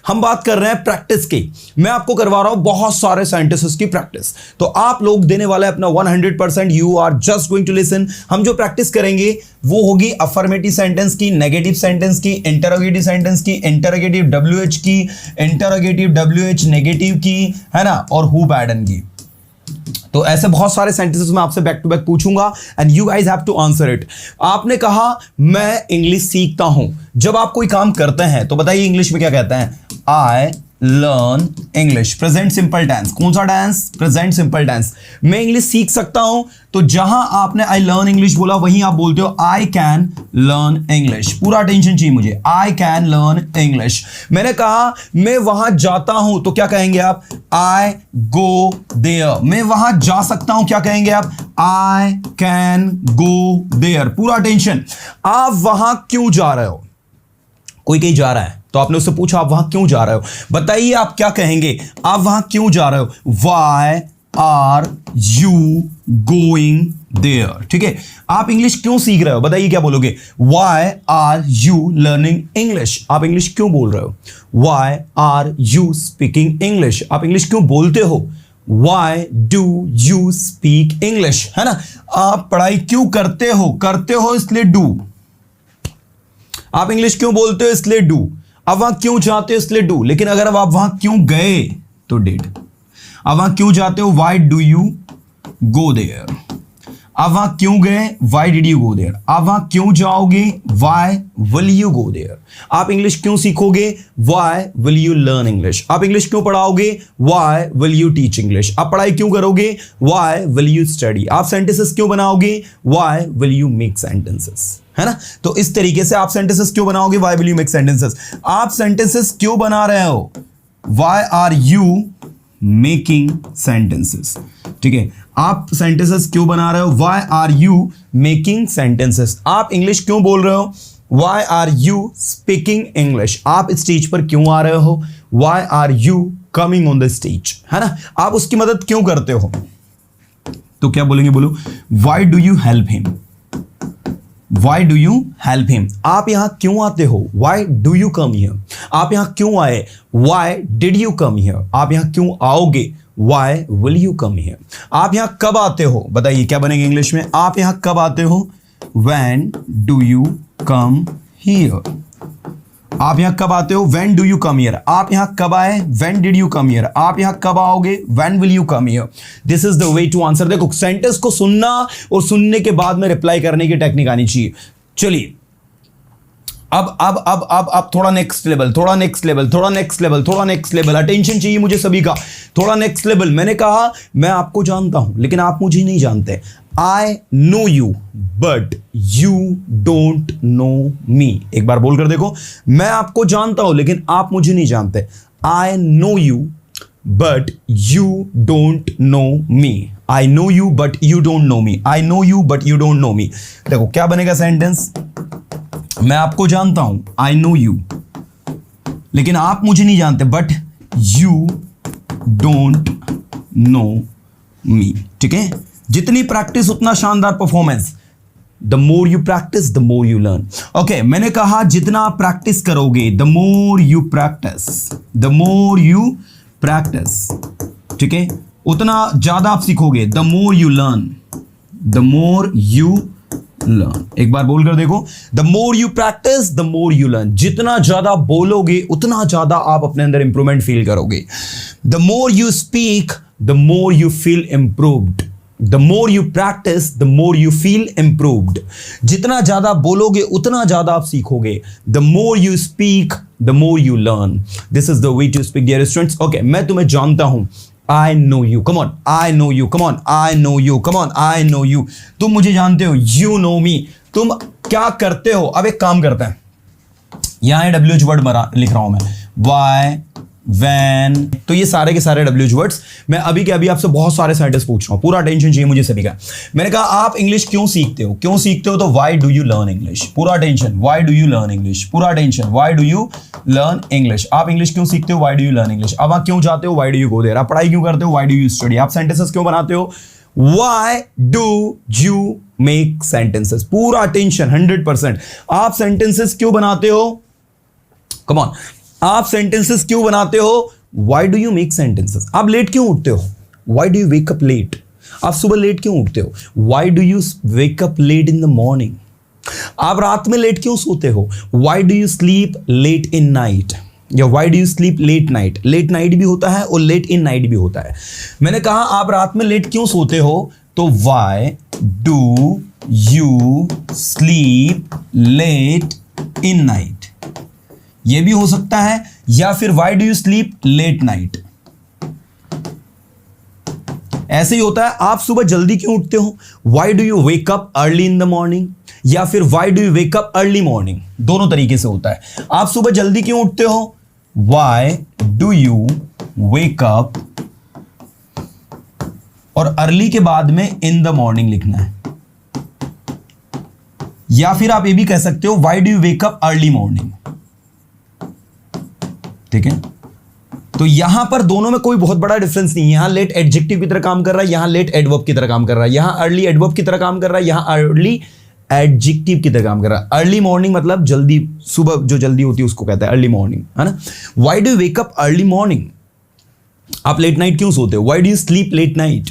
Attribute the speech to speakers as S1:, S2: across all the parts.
S1: हम बात कर रहे हैं प्रैक्टिस की। मैं आपको करवा रहा हूं बहुत सारे सेंटेंसेस की प्रैक्टिस, तो आप लोग देने वाले अपना 100%। You are just going to listen. हम जो प्रैक्टिस करेंगे वो होगी अफर्मेटिव सेंटेंस की, नेगेटिव सेंटेंस की, इंटरोगेटिव सेंटेंस की, इंटरोगेटिव WH की, इंटरोगेटिव WH नेगेटिव की, है ना, और हु बैडन की। तो ऐसे बहुत सारे सेंटेंसेस मैं आपसे बैक टू बैक पूछूंगा and you guys have to answer it. आपने कहा मैं इंग्लिश सीखता हूं। जब आप कोई काम करते हैं तो बताइए इंग्लिश में क्या कहते हैं? I learn English. Present simple tense. कौन सा टेंस? Present simple tense. मैं इंग्लिश सीख सकता हूं, तो जहां आपने आई लर्न इंग्लिश बोला वहीं आप बोलते हो आई कैन लर्न इंग्लिश। पूरा अटेंशन चाहिए मुझे। I can learn English. मैंने कहा मैं वहां जाता हूं, तो क्या कहेंगे आप? I go there. मैं वहां जा सकता हूं, क्या कहेंगे आप? I can go there. पूरा अटेंशन। आप वहां क्यों जा रहे हो? कोई कहीं जा रहा है तो आपने उससे पूछा आप वहां क्यों जा रहे हो, बताइए आप क्या कहेंगे? आप वहां क्यों जा रहे हो? Why are you going there. ठीक है, आप इंग्लिश क्यों सीख रहे हो, बताइए क्या बोलोगे? Why are you learning English. आप इंग्लिश क्यों बोल रहे हो? Why are you speaking English. आप इंग्लिश क्यों बोलते हो? Why do you speak English, है ना। आप पढ़ाई क्यों करते हो? करते हो इसलिए डू। आप इंग्लिश क्यों बोलते हो? इसलिए डू। अब वहां क्यों जाते हो? इसलिए डू। लेकिन अगर अब आप वहां क्यों गए तो डिड। अब वहां क्यों जाते हो? Why do you go there. अब वहां क्यों गए? Why did you go there. अब वहां क्यों जाओगे? Why will you go there. आप इंग्लिश क्यों सीखोगे? Why will you learn English. आप इंग्लिश क्यों पढ़ाओगे? Why will you teach English. आप पढ़ाई क्यों करोगे? Why will you study. आप सेंटेंसेस क्यों बनाओगे? Why will you make sentences, है ना। तो इस तरीके से आप सेंटेंसेस क्यों बनाओगे? Why will you make sentences. आप सेंटेंसेस क्यों बना रहे हो? Why are you making sentences. ठीक है, आप सेंटेंसेस क्यों बना रहे हो? Why are you making sentences. आप इंग्लिश क्यों बोल रहे हो? Why are you speaking English. आप इस स्टेज पर क्यों आ रहे हो? Why are you coming on the stage, है ना। आप उसकी मदद क्यों करते हो? तो क्या बोलेंगे? बोलो, Y do you help him. Why do you help him? आप यहां क्यों आते हो? Why do you come here? आप यहां क्यों आए? Why did you come here? आप यहां क्यों आओगे? Why will you come here? आप यहां कब आते हो? बताइए क्या बनेगा इंग्लिश में? आप यहां कब आते हो? When do you come here? आप यहां कब आते हो? When do you come here? आप यहां कब आए? When did you come here? आप यहां कब आओगे? When will you come here? This is the way to answer. देखो, सेंटेंस को सुनना और सुनने के बाद में रिप्लाई करने की टेक्निक आनी चाहिए। चलिए, अब थोड़ा नेक्स्ट लेवल, थोड़ा नेक्स्ट लेवल, थोड़ा नेक्स्ट लेवल, थोड़ा नेक्स्ट लेवल। अटेंशन चाहिए मुझे सभी का। थोड़ा नेक्स्ट लेवल। मैंने कहा मैं आपको जानता हूं लेकिन आप मुझे नहीं जानते। I know you but you don't know me. एक बार बोलकर देखो, मैं आपको जानता हूं लेकिन आप मुझे नहीं जानते। I know you but you don't know me. I know you but you don't know me. I know you but you don't know me. देखो क्या बनेगा सेंटेंस? मैं आपको जानता हूं, आई नो यू, लेकिन आप मुझे नहीं जानते, बट यू डोंट नो मी। ठीक है, जितनी प्रैक्टिस उतना शानदार performance. The more you practice the more you learn. Okay, मैंने कहा जितना आप प्रैक्टिस करोगे, the more you practice, the more you practice, ठीक है, उतना ज्यादा आप सीखोगे। The more you learn, the more you learn. एक बार बोलकर देखो, the more you practice the more you learn. जितना ज्यादा बोलोगे उतना ज्यादा आप अपने अंदर इंप्रूवमेंट फील करोगे। The more you speak the more you feel improved. The more you practice the more you feel improved. जितना ज्यादा बोलोगे उतना ज्यादा आप सीखोगे। The more you speak the more you learn. This is the way to speak dear students. Okay, मैं तुम्हें जानता हूं, I know you, come on, I know you, come on, I know you, come on, I know you. तुम मुझे जानते हो, you know me. तुम क्या करते हो? अब एक काम करते हैं, यहां WH वर्ड लिख रहा हूं मैं, why, when, तो ये सारे के सारे WH वर्ड्स। मैं अभी के अभी आपसे बहुत सारे सेंटेंस पूछ रहा हूं, पूरा अटेंशन चाहिए मुझे सभी का। मैंने कहा आप इंग्लिश क्यों सीखते हो? क्यों सीखते हो? तो why do you learn English? पूरा attention, why do you learn English? पूरा attention, why do you learn English? आप इंग्लिश क्यों सीखते हो? why do you learn English? अब आप क्यों जाते हो? why do you go there? आप पढ़ाई क्यों करते हो? why do you study? आप सेंटेंसेस क्यों बनाते हो? why do you make sentences? पूरा अटेंशन 100%। आप सेंटेंसेस क्यों बनाते हो? Come on. आप सेंटेंसेस क्यों बनाते हो? Why do you make sentences? आप लेट क्यों उठते हो? Why do you wake up late? आप सुबह लेट क्यों उठते हो? Why do you wake up late in the morning? आप रात में लेट क्यों सोते हो? Why do you sleep late in night? या why do you sleep late night? Late night भी होता है और लेट इन नाइट भी होता है। मैंने कहा आप रात में लेट क्यों सोते हो, तो why do you sleep late in night, ये भी हो सकता है, या फिर why do you sleep late night, ऐसे ही होता है। आप सुबह जल्दी क्यों उठते हो? Why do you wake up early in the morning, या फिर why do you wake up early morning, दोनों तरीके से होता है। आप सुबह जल्दी क्यों उठते हो? Why do you wake up, और अर्ली के बाद में इन द मॉर्निंग लिखना है, या फिर आप ये भी कह सकते हो why do you wake up early morning. ठीक है, तो यहां पर दोनों में कोई बहुत बड़ा डिफरेंस नहीं है। यहां लेट एडजेक्टिव की तरह काम कर रहा है, यहां लेट एडवर्ब की तरह काम कर रहा है, यहां अर्ली एडवर्ब की तरह काम कर रहा है, यहां अर्ली एडजेक्टिव की तरह काम कर रहा है। अर्ली मॉर्निंग मतलब जल्दी, सुबह जो जल्दी होती है उसको कहता है अर्ली मॉर्निंग, है ना। Why do you wake up early morning? आप लेट नाइट क्यों सोते हो? Why do you sleep late night?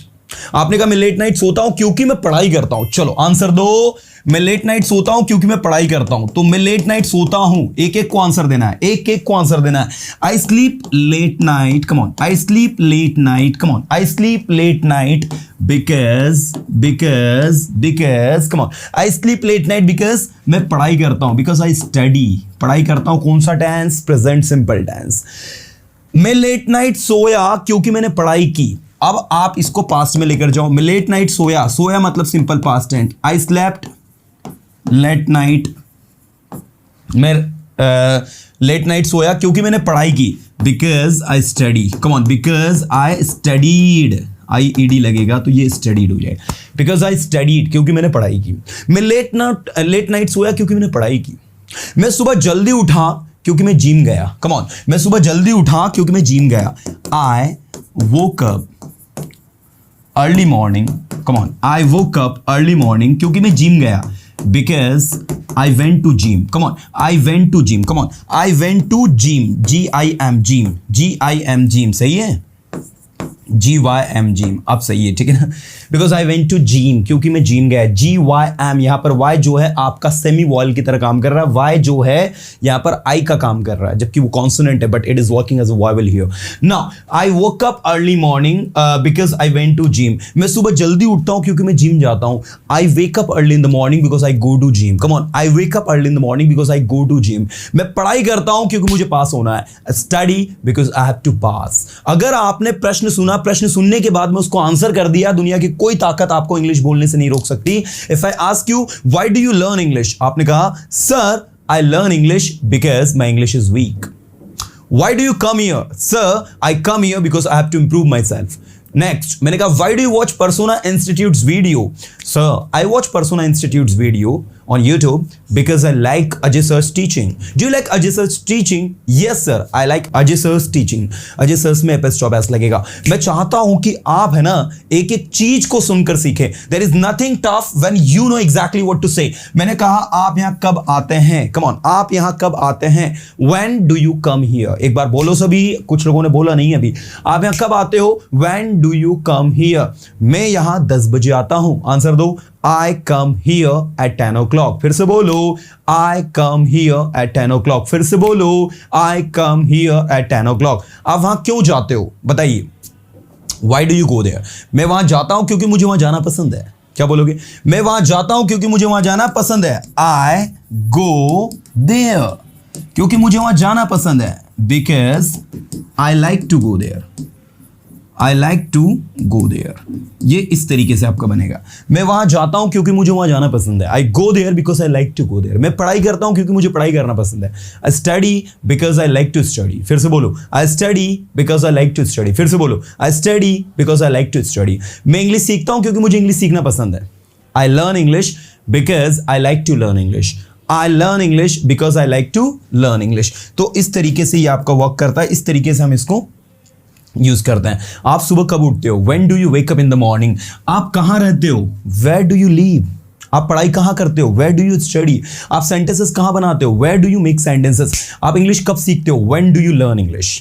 S1: आपने कहा मैं लेट नाइट सोता हूं क्योंकि मैं पढ़ाई करता हूं। चलो आंसर दो। मैं लेट नाइट सोता हूं क्योंकि मैं पढ़ाई करता हूं। तो मैं लेट नाइट सोता हूं, एक एक को आंसर देना है, एक एक को आंसर देना है। I sleep late night, come on. I sleep late night, come on. I sleep late night because come on. I sleep late night because मैं पढ़ाई करता हूं, बिकॉज आई स्टडी, पढ़ाई करता हूं। कौन सा टेंस? Present simple tense. मैं लेट नाइट सोया क्योंकि मैंने पढ़ाई की। अब आप इसको पास्ट में लेकर जाओ। मैं लेट नाइट सोया, सोया मतलब simple past tense. I slept late night, मैं लेट नाइट सोया क्योंकि मैंने पढ़ाई की। Because I study, come on. Because I studied, I ED लगेगा तो ये स्टडीड हो जाएगा। बिकॉज आई स्टडीड, क्योंकि मैंने पढ़ाई की। मैं लेट नाइट सोया क्योंकि मैंने पढ़ाई की। मैं सुबह जल्दी उठा क्योंकि मैं जिम गया। Come on. मैं सुबह जल्दी उठा क्योंकि मैं जिम गया। I woke up early morning, come on. I woke up early morning क्योंकि मैं जिम गया। Because I went to gym, come on. I went to gym, come on. I went to gym, GIM gym, GIM gym, सही है। GYM gym, अब सही है, ठीक है ना। Because I went to gym, क्योंकि मैं जिम गया। GYM, यहां पर Y जो है आपका सेमी वॉल की तरह काम कर रहा है। Y जो है यहां पर I का काम कर रहा है, जबकि वो कॉन्सोनेंट है, but it is working as a vowel here. Now I woke up early morning because I went to gym. मैं सुबह जल्दी उठता हूं क्योंकि मैं जिम जाता हूं। I wake up early in the morning because I go to gym, come on. I wake up early in the morning because I go to gym. मैं पढ़ाई करता हूं क्योंकि मुझे पास होना है। Study because I have to pass. अगर आपने प्रश्न सुना, प्रश्न सुनने के बाद में उसको आंसर कर दिया, दुनिया की कोई ताकत आपको इंग्लिश बोलने से नहीं रोक सकती। If I ask you why do you learn English, आपने कहा sir I learn English because my English is weak. Why do you come here? Sir I come here because I have to improve myself. Next मैंने कहा why do you watch Persona institutes video? Sir I watch Persona institutes video on YouTube because I like Ajay sir's teaching. Do you like Ajay sir's teaching? Yes sir, I like Ajay sir's teaching. Ajay sir's में एपिस्टॉप लगेगा। मैं चाहता हूं कि आप है ना एक एक चीज को सुनकर सीखें। There is nothing tough when you know exactly what to say. मैंने कहा आप यहां कब आते हैं? Come on, आप यहां कब आते हैं? When do you come here? एक बार बोलो सभी, कुछ लोगों ने बोला नहीं अभी। आप यहां कब आते हो? When do you come here? मैं यहां 10 बजे आता हूं। आंसर दो। I come here at 10 o'clock. फिर से बोलो I come here at 10 o'clock. फिर से बोलो I come here at 10 o'clock. आप वहां क्यों जाते हो बताइए? Why do you go there? मैं वहां जाता हूं क्योंकि मुझे वहां जाना पसंद है। क्या बोलोगे? मैं वहां जाता हूं क्योंकि मुझे वहां जाना पसंद है। I go there. क्योंकि मुझे वहां जाना पसंद है। Because I like to go there. I like to go there. ये इस तरीके से आपका बनेगा। मैं वहां जाता हूं क्योंकि मुझे वहां जाना पसंद है। I go there because I like to go there. मैं पढ़ाई करता हूं क्योंकि मुझे पढ़ाई करना पसंद है। I study because I like to study. फिर से बोलो I study because I like to study. फिर से बोलो I study because I like to study. मैं इंग्लिश सीखता हूं क्योंकि मुझे इंग्लिश सीखना पसंद है। I learn English because I like to learn English. I learn English because I like to learn English. तो इस तरीके से ये आपका वर्क करता है। इस तरीके से हम इसको यूज करते हैं। आप सुबह कब उठते हो? When do you wake up in the morning? आप कहाँ रहते हो? Where do you live? आप पढ़ाई कहाँ करते हो, वेयर डू यू स्टडी। आप सेंटेंसेस कहाँ बनाते हो, where do you make sentences. आप इंग्लिश कब सीखते हो, when do you learn English.